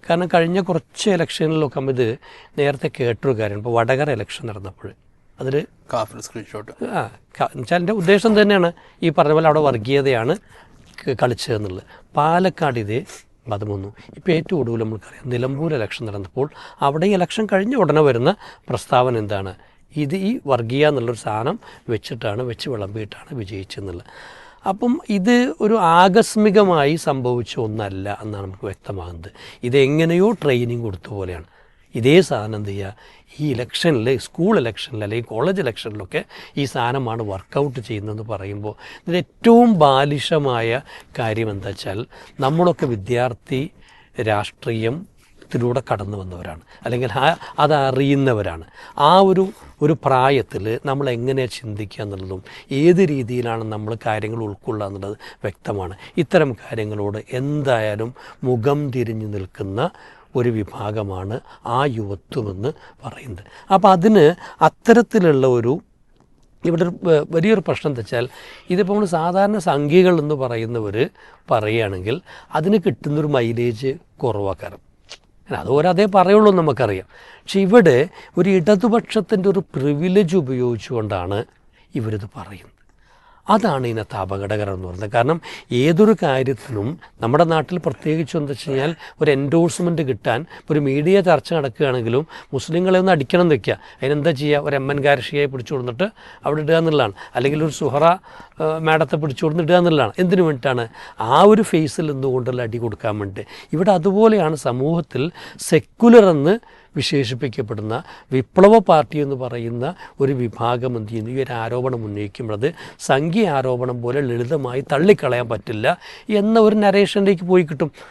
കാരണം കഴിഞ്ഞ കുറച്ച് ഇലക്ഷനിലൊക്കെ നമ്മൾ ഇത് നേരത്തെ കേട്ടൊരു കാര്യമാണ്. ഇപ്പോൾ വടകര ഇലക്ഷൻ നടന്നപ്പോൾ അതിൽ കാഫിൽ സ്ക്രീൻഷോട്ട് എന്നുവെച്ചാൽ എൻ്റെ ഉദ്ദേശം തന്നെയാണ് ഈ പറഞ്ഞ പോലെ അവിടെ വർഗീയതയാണ് കളിച്ചതെന്നുള്ളത്. പാലക്കാട് ഇതേ അതും വന്നു. ഇപ്പോൾ ഏറ്റവും ഒടുവിൽ നമ്മൾക്കറിയാം നിലമ്പൂർ ഇലക്ഷൻ നടന്നപ്പോൾ അവിടെ ഈ ഇലക്ഷൻ കഴിഞ്ഞ ഉടനെ വരുന്ന പ്രസ്താവന എന്താണ്, ഇത് ഈ വർഗീയ എന്നുള്ളൊരു സാധനം വെച്ച് വിളമ്പിയിട്ടാണ് വിജയിച്ചെന്നുള്ളത്. അപ്പം ഇത് ഒരു ആകസ്മികമായി സംഭവിച്ച ഒന്നല്ല എന്നാണ് നമുക്ക് വ്യക്തമാകുന്നത്. ഇതെങ്ങനെയോ ട്രെയിനിങ് കൊടുത്ത പോലെയാണ്. ഇതേ സാധനം എന്ത് ചെയ്യുക, ഈ ഇലക്ഷനിൽ സ്കൂൾ ഇലക്ഷനിൽ അല്ലെങ്കിൽ കോളേജ് ഇലക്ഷനിലൊക്കെ ഈ സാധനമാണ് വർക്കൗട്ട് ചെയ്യുന്നതെന്ന് പറയുമ്പോൾ ഇതിൽ ഏറ്റവും ബാലിശമായ കാര്യം എന്താ വെച്ചാൽ നമ്മളൊക്കെ വിദ്യാർത്ഥി രാഷ്ട്രീയത്തിലൂടെ കടന്നു വന്നവരാണ്, അല്ലെങ്കിൽ അതറിയുന്നവരാണ്. ആ ഒരു പ്രായത്തിൽ നമ്മൾ എങ്ങനെയാണ് ചിന്തിക്കുക എന്നുള്ളതും ഏത് രീതിയിലാണ് നമ്മൾ കാര്യങ്ങൾ ഉൾക്കൊള്ളുക എന്നുള്ളത് വ്യക്തമാണ്. ഇത്തരം കാര്യങ്ങളോട് എന്തായാലും മുഖം തിരിഞ്ഞു നിൽക്കുന്ന ഒരു വിഭാഗമാണ് ആ യുവത്വമെന്ന് പറയുന്നത്. അപ്പോൾ അതിന് അത്തരത്തിലുള്ള ഇവിടെ വലിയൊരു പ്രശ്നം എന്താ വെച്ചാൽ ഇതിപ്പോൾ നമ്മൾ സാധാരണ സംഖ്യകൾ എന്ന് പറയുന്നവർ പറയുകയാണെങ്കിൽ അതിന് കിട്ടുന്നൊരു മൈലേജ് കുറവാക്കാരം. അതുപോലെ അതേ പറയുള്ളൂ നമുക്കറിയാം. പക്ഷെ ഇവിടെ ഒരു ഇടതുപക്ഷത്തിൻ്റെ ഒരു പ്രിവിലേജ് ഉപയോഗിച്ചുകൊണ്ടാണ് ഇവരിത് പറയുന്നത്. അതാണ് ഇതിനകത്ത് അപകടകരം എന്ന് പറയുന്നത്. കാരണം ഏതൊരു കാര്യത്തിനും നമ്മുടെ നാട്ടിൽ പ്രത്യേകിച്ചും എന്താ വെച്ച് കഴിഞ്ഞാൽ ഒരു എൻഡോഴ്സ്മെൻറ്റ് കിട്ടാൻ ഒരു മീഡിയ ചർച്ച നടക്കുകയാണെങ്കിലും മുസ്ലിങ്ങളെ ഒന്ന് അടിക്കണം എന്ന് വയ്ക്കുക. അതിനെന്താ ചെയ്യുക, ഒരു എം എൻ ഗാരഷിയെ പിടിച്ചു കൊടുത്തിട്ട് അവിടെ ഇടുക എന്നുള്ളതാണ്, അല്ലെങ്കിൽ ഒരു സുഹറ മാഡത്തെ പിടിച്ചു കൊടുത്ത് ഇടുക എന്നുള്ളതാണ്. എന്തിനു വേണ്ടിയിട്ടാണ്? ആ ഒരു ഫേസിൽ നിന്നുകൊണ്ടുള്ള അടി കൊടുക്കാൻ വേണ്ടി. ഇവിടെ അതുപോലെയാണ് സമൂഹത്തിൽ സെക്കുലർ എന്ന് വിശേഷിപ്പിക്കപ്പെടുന്ന വിപ്ലവ പാർട്ടി എന്ന് പറയുന്ന ഒരു വിഭാഗം എന്ത് ചെയ്യുന്നു, ഈ ഒരു ആരോപണം ഉന്നയിക്കുമ്പോൾ സംഖ്യ ആരോപണം പോലെ ലളിതമായി തള്ളിക്കളയാൻ പറ്റില്ല എന്ന ഒരു നരേഷനിലേക്ക് പോയി കിട്ടും.